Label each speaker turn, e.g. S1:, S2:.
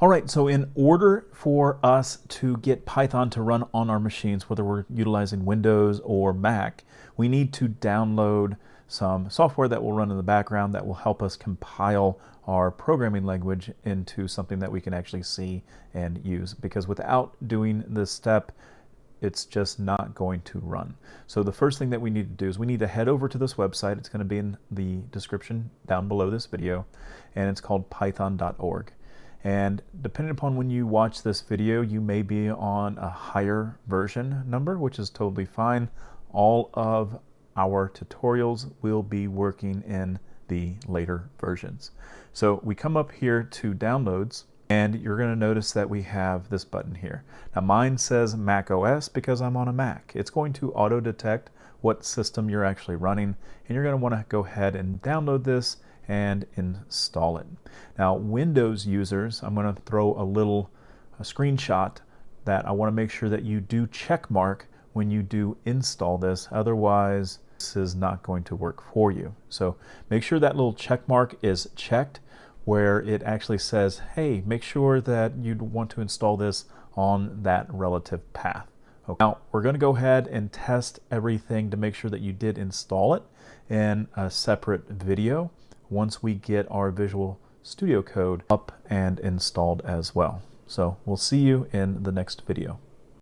S1: All right, so in order for us to get Python to run on our machines, whether we're utilizing Windows or Mac, we need to download some software that will run in the background that will help us compile our programming language into something that we can actually see and use. Because without doing this step, it's just not going to run. So the first thing that we need to do is we need to head over to this website. It's going to be in the description down below this video, and it's called python.org. And depending upon when you watch this video, you may be on a higher version number, which is totally fine. All of our tutorials will be working in the later versions. So we come up here to downloads, and you're going to notice that we have this button here. Now mine says Mac OS because I'm on a Mac. It's going to auto detect what system you're actually running, and you're going to want to go ahead and download this and install it. Now Windows users, I'm going to throw a screenshot that I want to make sure that you do check mark when you do install this, otherwise this is not going to work for you. So make sure that little check mark is checked where it actually says, hey, make sure that you want to install this on that relative path. Okay. Now we're going to go ahead and test everything to make sure that you did install it in a separate video once we get our Visual Studio Code up and installed as well. So we'll see you in the next video.